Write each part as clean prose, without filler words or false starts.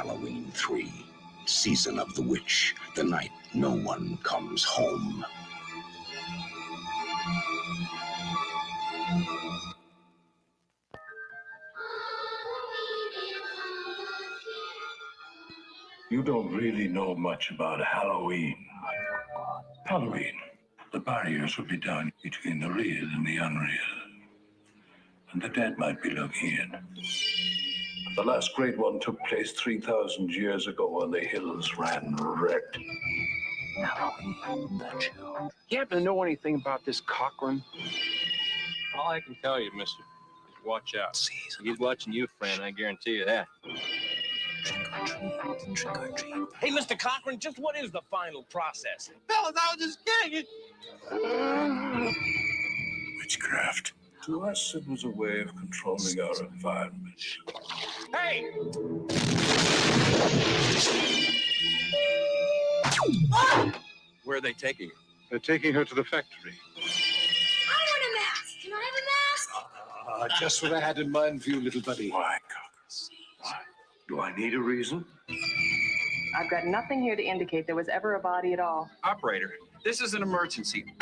Halloween 3, Season of the Witch, the night no one comes home. You don't really know much about Halloween. Halloween, the barriers will be down between the real and the unreal. And the dead might be looking in. The last great one took place 3,000 years ago when the hills ran red. Halloween, the chill. You happen to know anything about this Cochran? All I can tell you, mister, is watch out. He's watching you, friend, I guarantee you that. Trick or treat, trick or treat. Hey, Mr. Cochran, just what is the final process? Fellas, I was just kidding. Witchcraft. To us, it was a way of controlling our environment. Hey! Where are they taking her? They're taking her to the factory. I want a mask. Can I have a mask? Just what I had in mind for you, little buddy. Why, Cocker? Why? Do I need a reason? I've got nothing here to indicate there was ever a body at all. Operator, this is an emergency.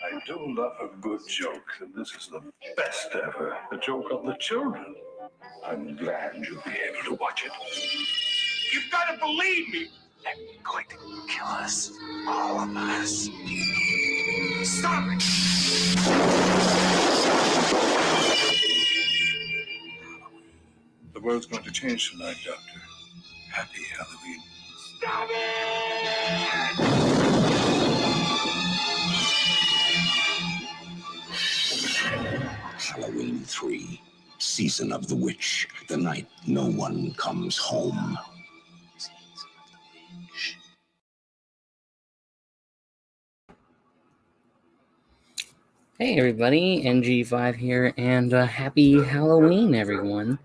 I do love a good joke, and this is the best ever. A joke on the children. I'm glad you'll be able to watch it. You've got to believe me! They're going to kill us. All of us. Stop it! The world's going to change tonight, Doctor. Happy Halloween. Stop it! Halloween 3, Season of the Witch, the night no one comes home. Hey everybody, NG5 here, and happy Halloween, everyone.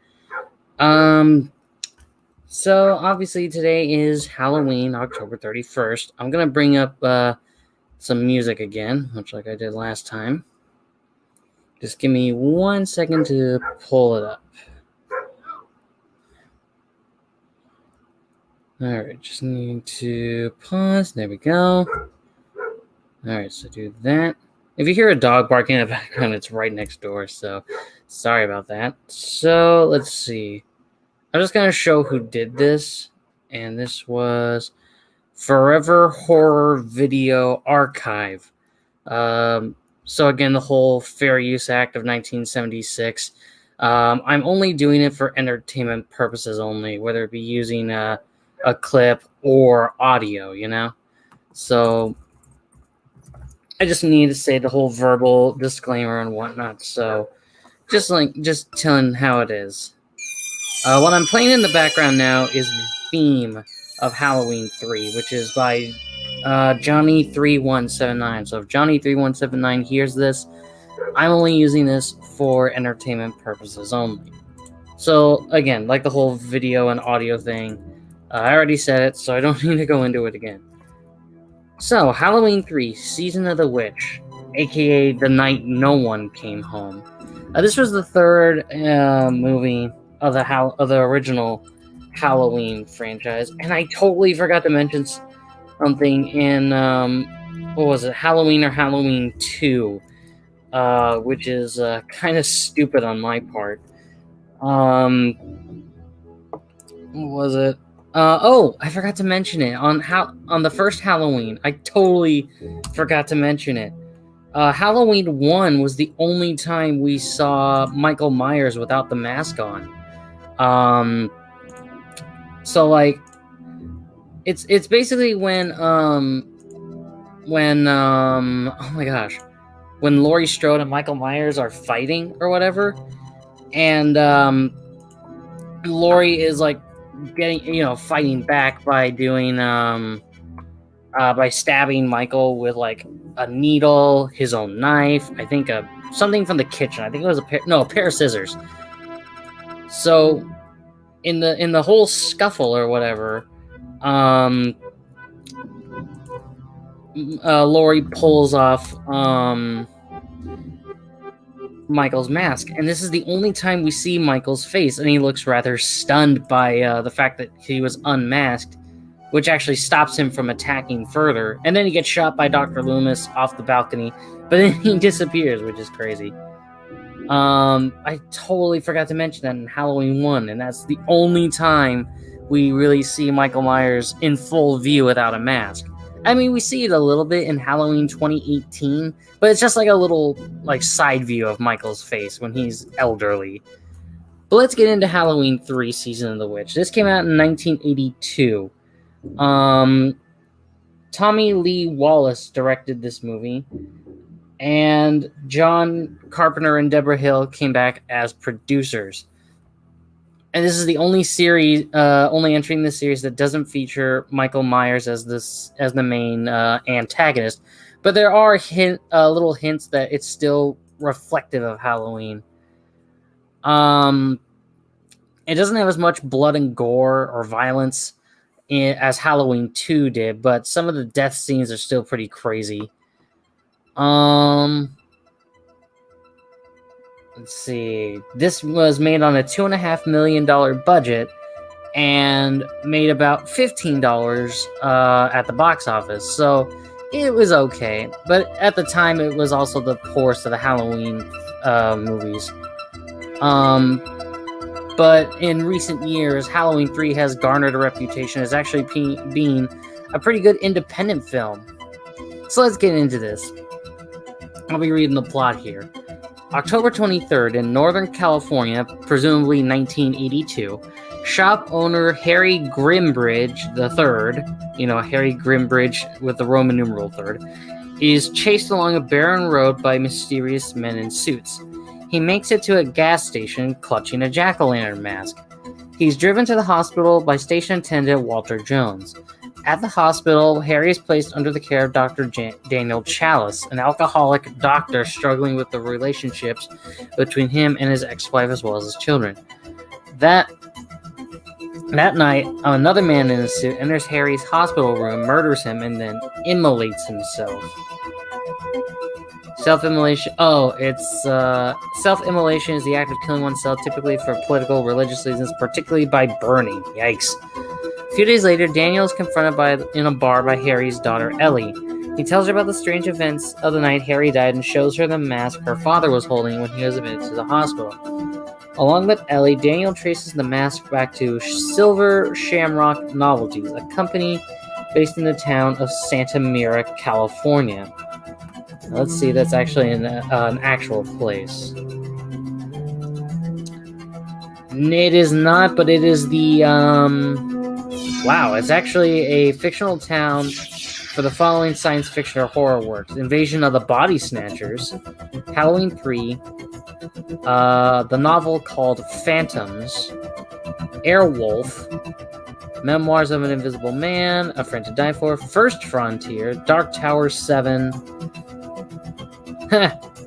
So obviously today is Halloween, October 31st. I'm gonna bring up some music again, much like I did last time. Just give me 1 second to pull it up. Alright, just need to pause. There we go. Alright, so do that. If you hear a dog barking in the background, it's right next door, so sorry about that. So, let's see. I'm just going to show who did this, and this was Forever Horror Video Archive. So again, the whole Fair Use Act of 1976. I'm only doing it for entertainment purposes only, whether it be using a clip or audio, you know? So I just need to say the whole verbal disclaimer and whatnot. So just telling how it is. What I'm playing in the background now is the theme of Halloween 3, which is by Johnny3179. So if Johnny3179 hears this, I'm only using this for entertainment purposes only. So again, like the whole video and audio thing, I already said it, so I don't need to go into it again. So Halloween 3, Season of the Witch, aka The Night No One Came Home. This was the third movie of the original Halloween franchise, and I totally forgot to mention something in, what was it, Halloween or Halloween 2, which is kind of stupid on my part. What was it? Oh, I forgot to mention it. On the first Halloween, I totally forgot to mention it. Halloween 1 was the only time we saw Michael Myers without the mask on. So like, it's basically when oh my gosh, when Laurie Strode and Michael Myers are fighting or whatever, and Laurie is like fighting back by doing by stabbing Michael with like a needle, his own knife, I think something from the kitchen. I think it was a pair of scissors. So in the whole scuffle or whatever, Laurie pulls off Michael's mask, and this is the only time we see Michael's face, and he looks rather stunned by the fact that he was unmasked, which actually stops him from attacking further. And then he gets shot by Dr. Loomis off the balcony, but then he disappears, which is crazy. I totally forgot to mention that in Halloween 1, and that's the only time we really see Michael Myers in full view without a mask. I mean, we see it a little bit in Halloween 2018, but it's just like a little side view of Michael's face when he's elderly. But let's get into Halloween 3, Season of the Witch. This came out in 1982. Tommy Lee Wallace directed this movie, and John Carpenter and Deborah Hill came back as producers. And this is the only entry in this series that doesn't feature Michael Myers as the main antagonist. But there are little hints that it's still reflective of Halloween. It doesn't have as much blood and gore or violence as Halloween 2 did, but some of the death scenes are still pretty crazy. Let's see. This was made on a $2.5 million budget and made about $15 at the box office. So it was okay. But at the time, it was also the poorest of the Halloween movies. But in recent years, Halloween 3 has garnered a reputation as actually being a pretty good independent film. So let's get into this. I'll be reading the plot here. October 23rd, in Northern California, presumably 1982, shop owner Harry Grimbridge III, Harry Grimbridge with the Roman numeral 3rd, is chased along a barren road by mysterious men in suits. He makes it to a gas station clutching a jack-o'-lantern mask. He's driven to the hospital by station attendant Walter Jones. At the hospital, Harry is placed under the care of Dr. Daniel Chalice, an alcoholic doctor struggling with the relationships between him and his ex-wife as well as his children. That night, another man in a suit enters Harry's hospital room, murders him, and then immolates himself. Self-immolation. Self-immolation is the act of killing oneself, typically for political, religious reasons, particularly by burning. Yikes. A few days later, Daniel is confronted in a bar by Harry's daughter, Ellie. He tells her about the strange events of the night Harry died and shows her the mask her father was holding when he was admitted to the hospital. Along with Ellie, Daniel traces the mask back to Silver Shamrock Novelties, a company based in the town of Santa Mira, California. Let's see, that's actually an actual place. It is not, but it is the, wow, it's actually a fictional town for the following science fiction or horror works: Invasion of the Body Snatchers, Halloween 3, the novel called Phantoms, Airwolf, Memoirs of an Invisible Man, A Friend to Die For, First Frontier, Dark Tower 7,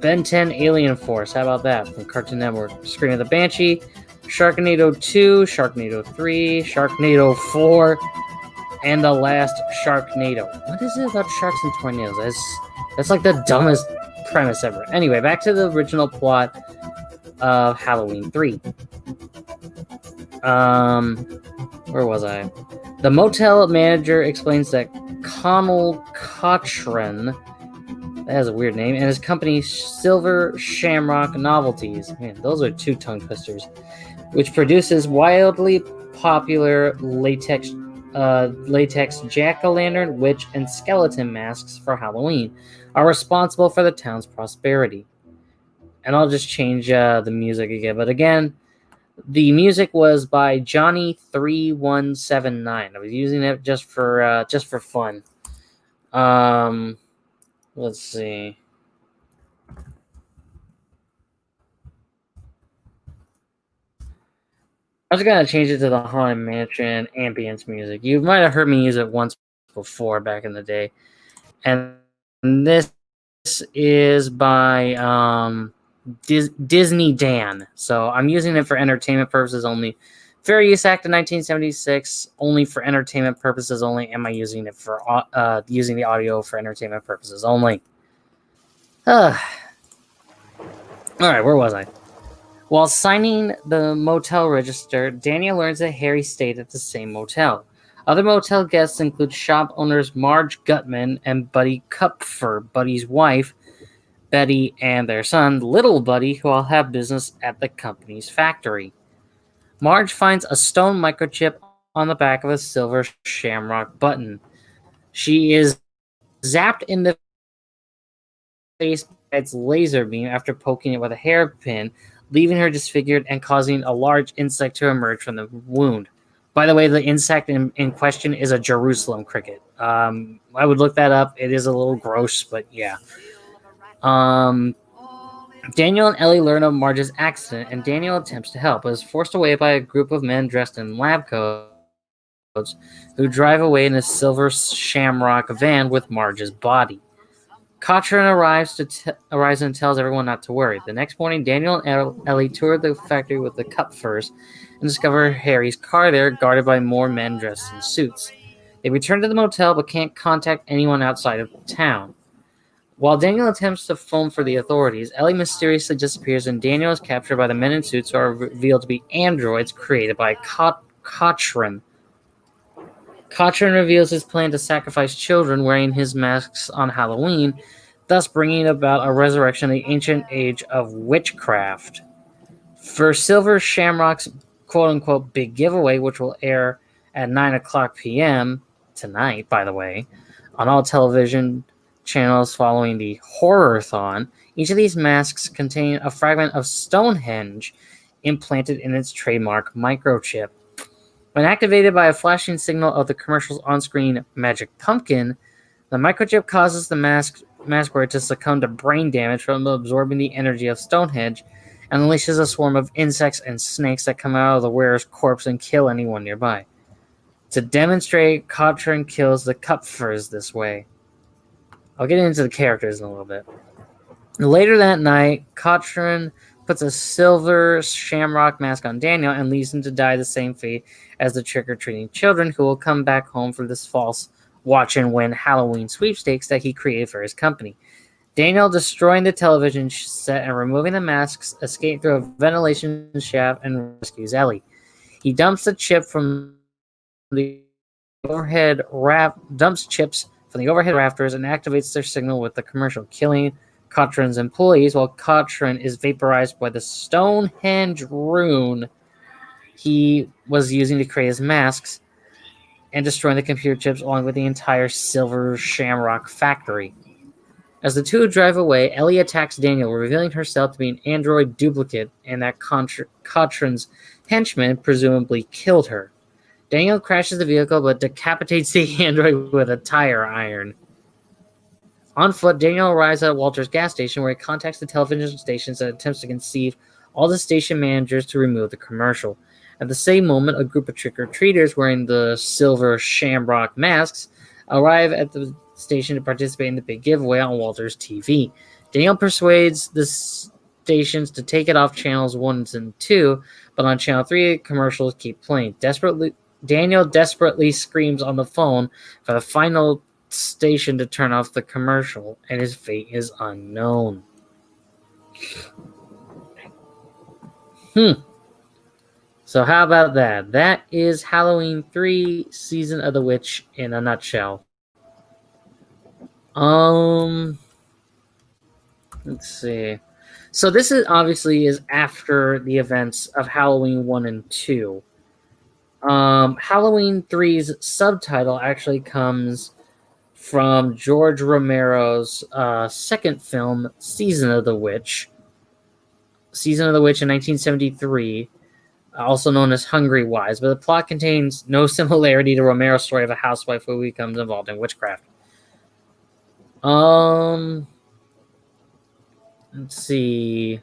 Ben 10 Alien Force, how about that, from Cartoon Network, Scream of the Banshee, Sharknado 2, Sharknado 3, Sharknado 4, and the last Sharknado. What is it about sharks and tornadoes? That's like the dumbest premise ever. Anyway, back to the original plot of Halloween 3. Where was I? The motel manager explains that Connell Cochran, that has a weird name, and his company Silver Shamrock Novelties, man, those are two tongue twisters, which produces wildly popular latex jack-o'-lantern, witch, and skeleton masks for Halloween, are responsible for the town's prosperity. And I'll just change the music again, but again, the music was by Johnny3179. I was using it just for fun. Let's see. I was gonna change it to the Haunted Mansion ambience music. You might have heard me use it once before back in the day. And this is by Disney Dan. So I'm using it for entertainment purposes only. Fair Use Act of 1976, only for entertainment purposes only. Am I using it for using the audio for entertainment purposes only? Alright, where was I? While signing the motel register, Daniel learns that Harry stayed at the same motel. Other motel guests include shop owners Marge Gutman and Buddy Kupfer, Buddy's wife, Betty, and their son, Little Buddy, who all have business at the company's factory. Marge finds a stone microchip on the back of a silver Shamrock button. She is zapped in the face by its laser beam after poking it with a hairpin, leaving her disfigured and causing a large insect to emerge from the wound. By the way, the insect in question is a Jerusalem cricket. I would look that up. It is a little gross, but yeah. Daniel and Ellie learn of Marge's accident, and Daniel attempts to help, but is forced away by a group of men dressed in lab coats who drive away in a silver Shamrock van with Marge's body. Cochrane arrives and tells everyone not to worry. The next morning, Daniel and Ellie tour the factory with the Kupfers and discover Harry's car there, guarded by more men dressed in suits. They return to the motel but can't contact anyone outside of town. While Daniel attempts to phone for the authorities, Ellie mysteriously disappears and Daniel is captured by the men in suits who are revealed to be androids created by Cochrane. Cochrane reveals his plan to sacrifice children wearing his masks on Halloween, thus bringing about a resurrection of the ancient age of witchcraft. For Silver Shamrock's quote-unquote big giveaway, which will air at 9 o'clock p.m. tonight, by the way, on all television channels following the Horror-thon, each of these masks contain a fragment of Stonehenge implanted in its trademark microchip. When activated by a flashing signal of the commercial's on-screen magic pumpkin, the microchip causes the mask wearer to succumb to brain damage from absorbing the energy of Stonehenge and unleashes a swarm of insects and snakes that come out of the wearer's corpse and kill anyone nearby. To demonstrate, Cochrane kills the Kupfers this way. I'll get into the characters in a little bit. Later that night, Cochrane puts a silver Shamrock mask on Daniel and leaves him to die the same fate as the trick-or-treating children who will come back home for this false watch and win Halloween sweepstakes that he created for his company. Daniel, destroying the television set and removing the masks, escapes through a ventilation shaft and rescues Ellie. He dumps the chip from the overhead chips from the overhead rafters and activates their signal with the commercial, killing Cochrane's employees while Cochrane is vaporized by the Stonehenge rune he was using to create his masks and destroying the computer chips along with the entire Silver Shamrock factory. As the two drive away, Ellie attacks Daniel, revealing herself to be an android duplicate and that Cochrane's henchman presumably killed her. Daniel crashes the vehicle but decapitates the android with a tire iron. On foot, Daniel arrives at Walter's gas station where he contacts the television stations and attempts to conceive all the station managers to remove the commercial. At the same moment, a group of trick-or-treaters wearing the silver Shamrock masks arrive at the station to participate in the big giveaway on Walter's TV. Daniel persuades the stations to take it off channels 1 and 2, but on channel 3, commercials keep playing. Daniel desperately screams on the phone for the final station to turn off the commercial, and his fate is unknown. So how about that? That is Halloween 3 Season of the Witch in a nutshell. Let's see. So this is obviously after the events of Halloween 1 and 2. Halloween 3's subtitle actually comes from George Romero's second film, Season of the Witch. Season of the Witch in 1973, also known as Hungry Wives, but the plot contains no similarity to Romero's story of a housewife who becomes involved in witchcraft. Let's see.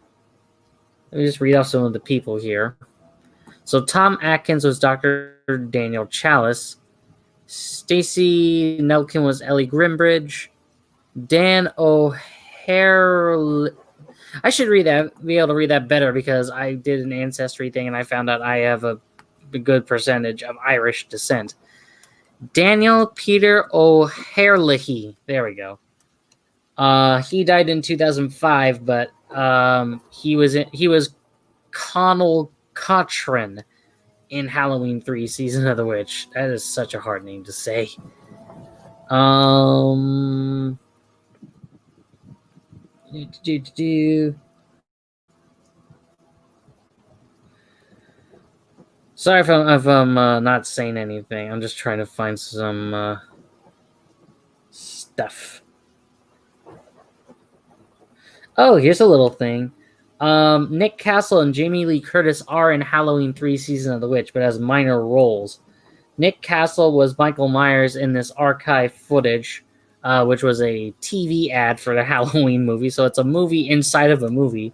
Let me just read off some of the people here. So Tom Atkins was Dr. Daniel Chalice. Stacy Nelkin was Ellie Grimbridge. Dan O'Hare. I should be able to read that better because I did an ancestry thing and I found out I have a good percentage of Irish descent. Daniel Peter O'Harelehy. There we go. He died in 2005, but he was Connell Cochran in Halloween 3 Season of the Witch. That is such a hard name to say. Sorry if I'm not saying anything. I'm just trying to find some stuff. Oh, here's a little thing. Nick Castle and Jamie Lee Curtis are in Halloween 3 Season of the Witch, but as minor roles. Nick Castle was Michael Myers in this archive footage, which was a TV ad for the Halloween movie, so it's a movie inside of a movie.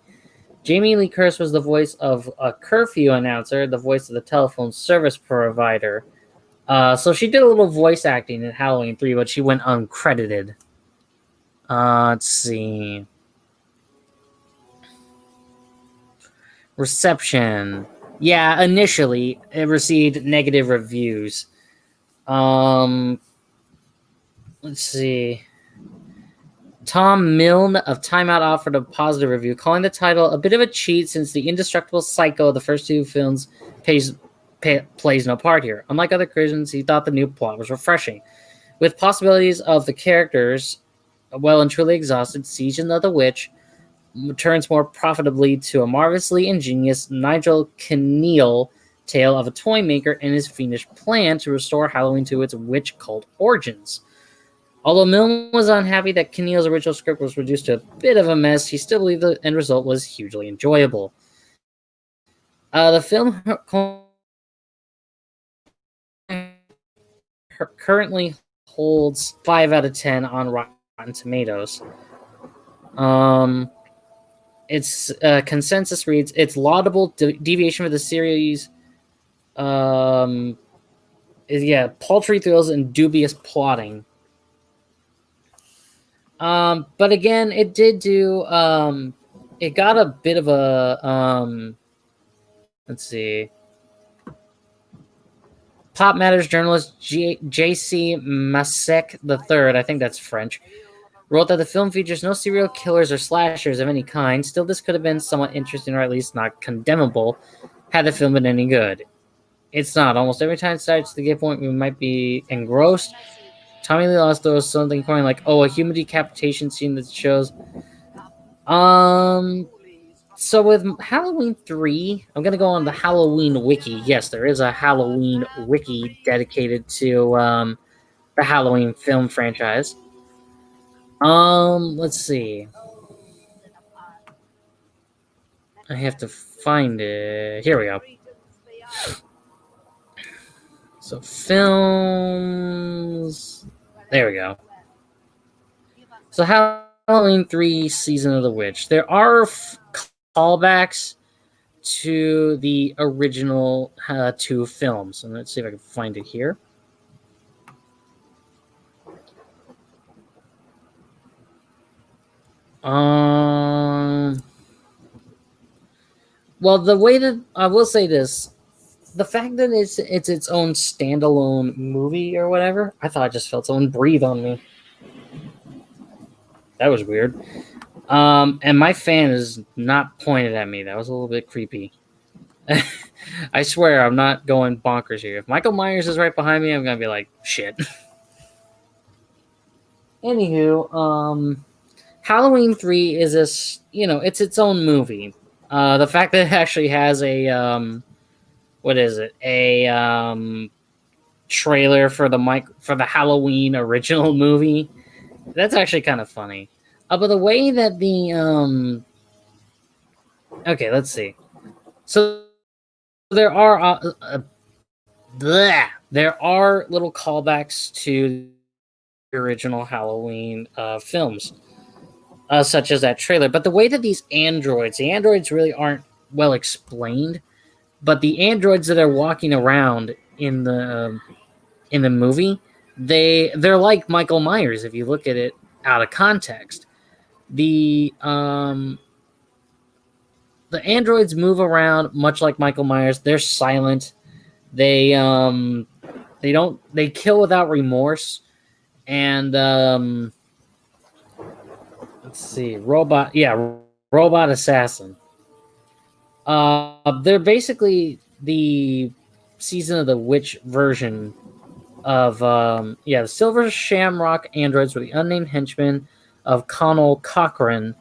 Jamie Lee Curtis was the voice of a curfew announcer, the voice of the telephone service provider. So she did a little voice acting in Halloween 3, but she went uncredited. Let's see. Reception. Yeah, initially it received negative reviews. Let's see. Tom Milne of Time Out offered a positive review, calling the title a bit of a cheat since the indestructible psycho of the first two films plays no part here. Unlike other critics, he thought the new plot was refreshing. With possibilities of the characters well and truly exhausted, Season of the Witch turns more profitably to a marvelously ingenious Nigel Kneale tale of a toy maker and his fiendish plan to restore Halloween to its witch cult origins. Although Milne was unhappy that Kneale's original script was reduced to a bit of a mess, he still believed the end result was hugely enjoyable. The film currently holds 5 out of 10 on Rotten Tomatoes. Its consensus reads, its laudable deviation for the series is, paltry thrills and dubious plotting. But again, it did do, it got a bit of a, let's see. Pop Matters journalist J.C. Masek III, I think that's French, wrote that the film features no serial killers or slashers of any kind. Still, this could have been somewhat interesting, or at least not condemnable, had the film been any good. It's not. Almost every time it starts to get point, we might be engrossed. Tommy Lee Wallace throws something corny like, a human decapitation scene that shows. So with Halloween 3, I'm going to go on the Halloween wiki. Yes, there is a Halloween wiki dedicated to the Halloween film franchise. Let's see. I have to find it. Here we go. So films. There we go. So Halloween 3 Season of the Witch. There are callbacks to the original 2 films. And let's see if I can find it here. Well, the way that I will say this, the fact that it's its own standalone movie or whatever, I thought it just felt someone breathe on me. That was weird. And my fan is not pointed at me. That was a little bit creepy. I swear I'm not going bonkers here. If Michael Myers is right behind me, I'm gonna be like, shit. Anywho, Halloween 3 is it's its own movie. The fact that it actually has a trailer for the Halloween original movie, that's actually kind of funny. But the way that okay, let's see. So there are little callbacks to the original Halloween films. Such as that trailer. But the way that the androids really aren't well explained, but the androids that are walking around in the movie, they're like Michael Myers if you look at it out of context. The androids move around much like Michael Myers. They're silent. They kill without remorse, and let's see, robot. Yeah, robot assassin. They're basically the season of the witch version of the Silver Shamrock androids were the unnamed henchmen of Connell Cochran.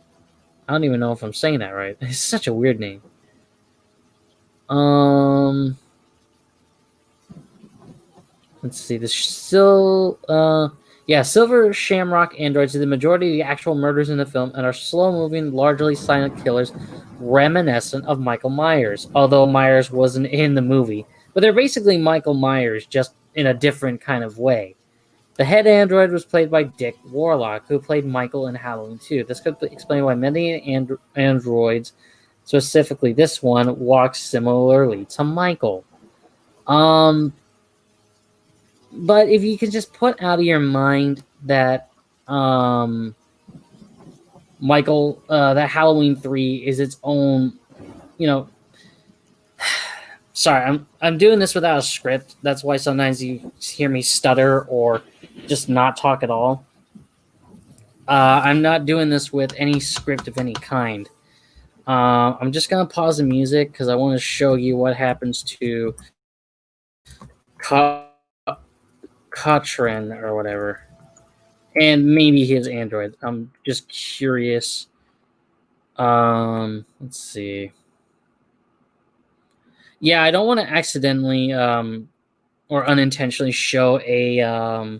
I don't even know if I'm saying that right. It's such a weird name. Let's see. Silver Shamrock androids do the majority of the actual murders in the film and are slow-moving, largely silent killers, reminiscent of Michael Myers. Although Myers wasn't in the movie, but they're basically Michael Myers, just in a different kind of way. The head android was played by Dick Warlock, who played Michael in Halloween 2. This could explain why many androids, specifically this one, walks similarly to Michael. But if you could just put out of your mind that Michael, that Halloween 3 is its own, sorry, I'm doing this without a script. That's why sometimes you hear me stutter or just not talk at all. I'm not doing this with any script of any kind. I'm just going to pause the music because I want to show you what happens to Cochran or whatever. And maybe his android. I'm just curious. Let's see. Yeah, I don't want to accidentally or unintentionally show a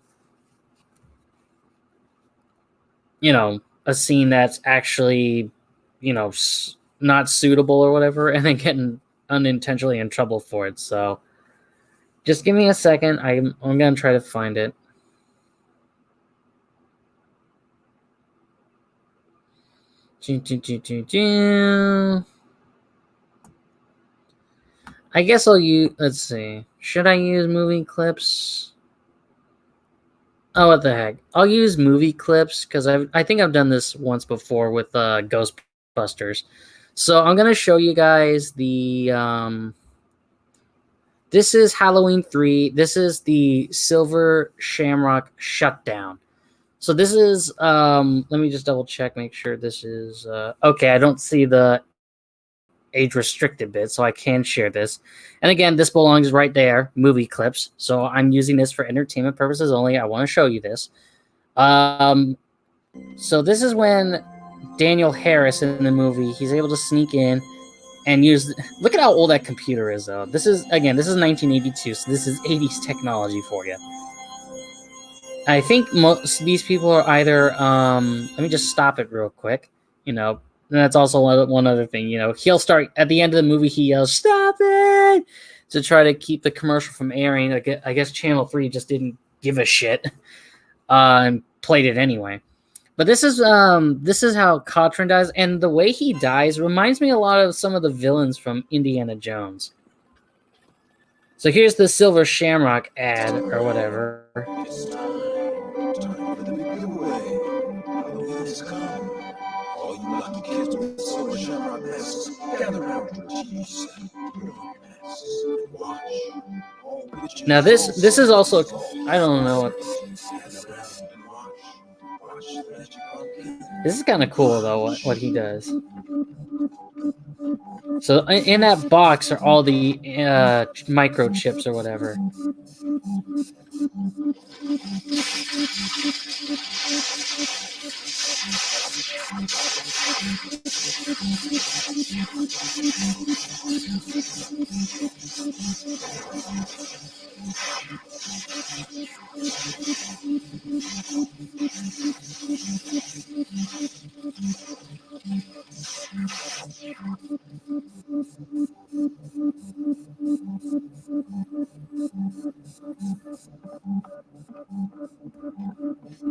a scene that's actually not suitable or whatever, and then getting unintentionally in trouble for it. So just give me a second. I'm gonna try to find it. I guess I'll use. Let's see. Should I use movie clips? Oh, what the heck! I'll use movie clips because I think I've done this once before with Ghostbusters. So I'm gonna show you guys the. This is Halloween 3. This is the Silver Shamrock Shutdown. So this is let me just double check, make sure this is okay. I don't see the age restricted bit, so I can share this. And again, this belongs right there, movie clips. So I'm using this for entertainment purposes only. I want to show you this. So this is when Daniel Harris in the movie, he's able to sneak in and use. Look at how old that computer is, though. This is 1982, so this is 80s technology for you. I think most of these people are either. Let me just stop it real quick. And that's also one other thing. He'll start at the end of the movie. He yells, "Stop it!" to try to keep the commercial from airing. I guess Channel 3 just didn't give a shit and played it anyway. But this is how Cochran dies, and the way he dies reminds me a lot of some of the villains from Indiana Jones. So here's the Silver Shamrock ad or whatever. It's time for the big giveaway. Halloween has come. All you lucky kids with Silver Shamrock masks, gather around your cheese and put on masks and watch. Now this is also, I don't know what. This is kind of cool though, what he does. So in that box are all the microchips or whatever.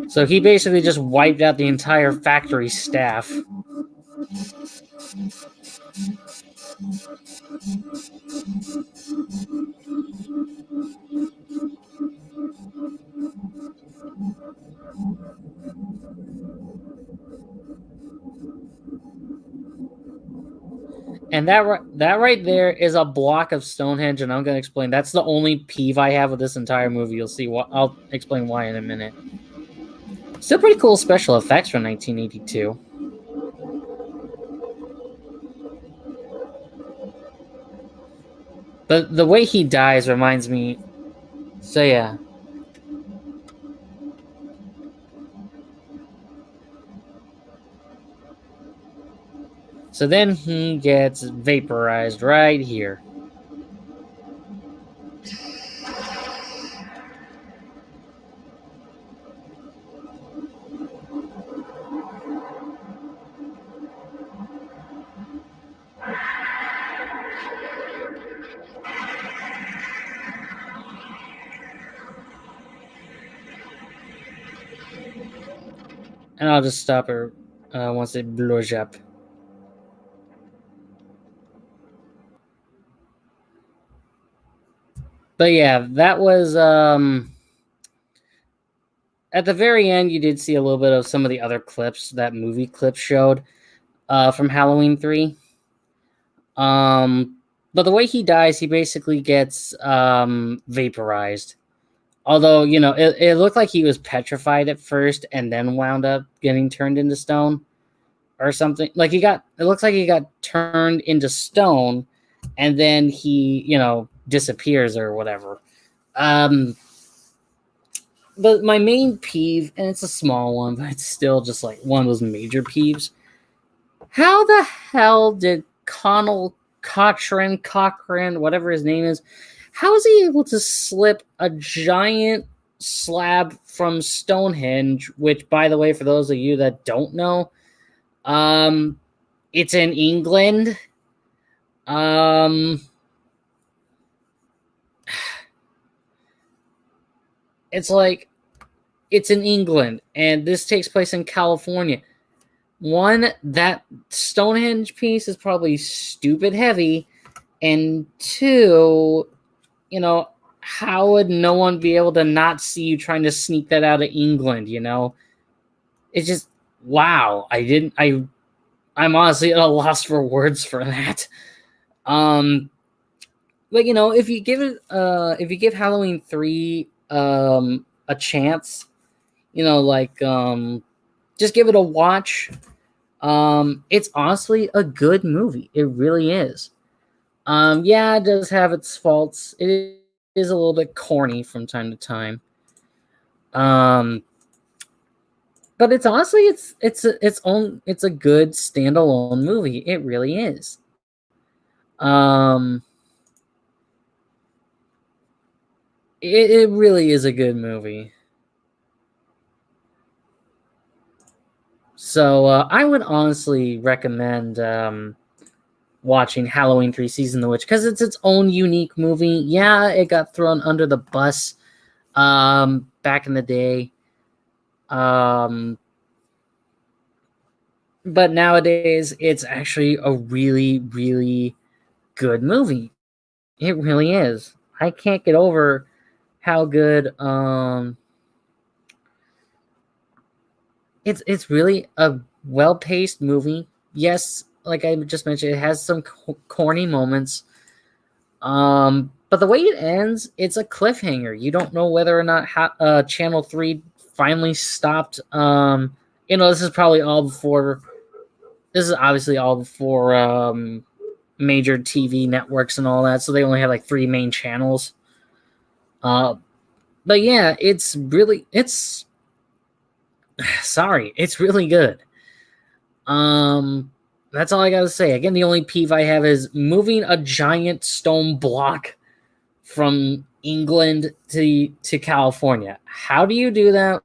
So he basically just wiped out the entire factory staff. And that right there is a block of Stonehenge, and I'm going to explain. That's the only peeve I have with this entire movie. You'll see what I'll explain why in a minute. Still pretty cool special effects from 1982. But the way he dies reminds me. So yeah. So then he gets vaporized right here. And I'll just stop her once it blows up. But yeah, that was at the very end. You did see a little bit of some of the other clips that movie clips showed from Halloween 3. But the way he dies, he basically gets vaporized. Although, you know, it looked like he was petrified at first and then wound up getting turned into stone or something. Like it looks like he got turned into stone and then he, you know, disappears or whatever. But my main peeve, and it's a small one, but it's still just like one of those major peeves. How the hell did Cochran, whatever his name is, how is he able to slip a giant slab from Stonehenge, which, by the way, for those of you that don't know, it's in England. It's like, it's in England, and this takes place in California. One, that Stonehenge piece is probably stupid heavy, and two, you know, how would no one be able to not see you trying to sneak that out of England, you know? It's just, wow. I'm honestly at a loss for words for that. But you know, if you give Halloween 3 a chance, you know, like just give it a watch. It's honestly a good movie. It really is. Yeah, it does have its faults. It is a little bit corny from time to time. But it's honestly it's a good standalone movie. It really is. It really is a good movie. So I would honestly recommend watching Halloween 3 Season of the Witch because it's its own unique movie. Yeah, it got thrown under the bus back in the day. But nowadays, it's actually a really, really good movie. It really is. I can't get over how good it's really a well-paced movie. Yes, like I just mentioned, it has some corny moments. But the way it ends, it's a cliffhanger. You don't know whether or not Channel 3 finally stopped. You know, this is obviously all before major TV networks and all that, so they only have like 3 main channels. But yeah, it's really good. That's all I gotta say. Again, the only peeve I have is moving a giant stone block from England to California. How do you do that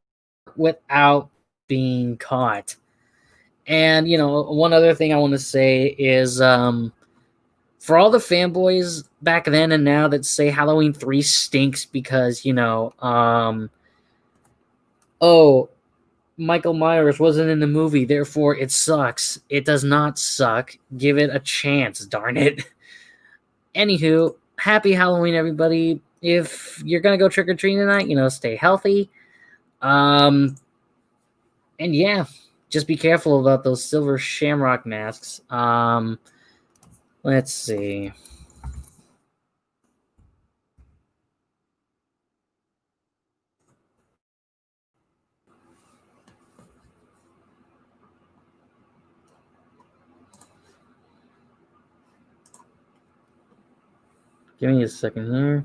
without being caught? And, you know, one other thing I want to say is for all the fanboys back then and now that say Halloween 3 stinks because, you know, Michael Myers wasn't in the movie, therefore it sucks. It does not suck. Give it a chance, darn it. Anywho, happy Halloween, everybody. If you're going to go trick-or-treating tonight, you know, stay healthy. And yeah, just be careful about those silver Shamrock masks. Let's see. Give me a second here.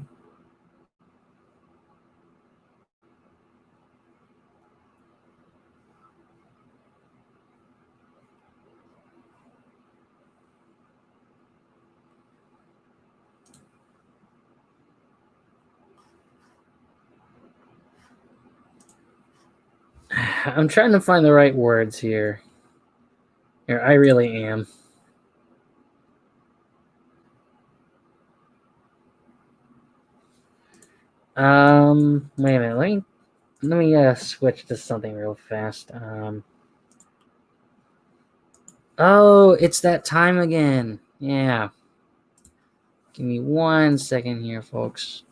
I'm trying to find the right words here. Here, I really am. Wait a minute. Let me switch to something real fast. Oh, it's that time again. Yeah. Give me 1 second here, folks.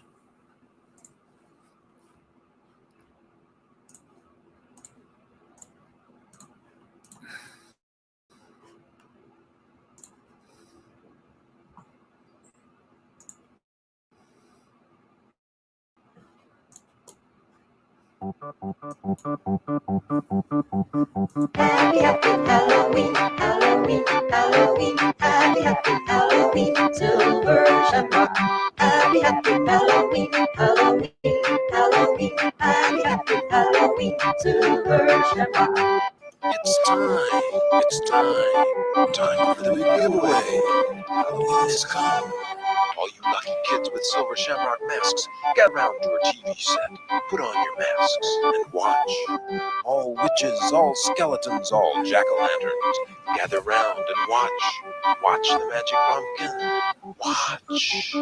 Happy, happy Halloween, Halloween, Halloween. Happy, happy Halloween, Silver Shamrock. Happy, happy Halloween, Halloween, Halloween. Happy, happy Halloween, Silver Shamrock. It's time for the big giveaway. Halloween has come. All you lucky kids with silver shamrock masks, gather around your TV set, put on your masks, and watch. All witches, all skeletons, all jack-o'-lanterns, gather round and watch. Watch the magic pumpkin. Watch.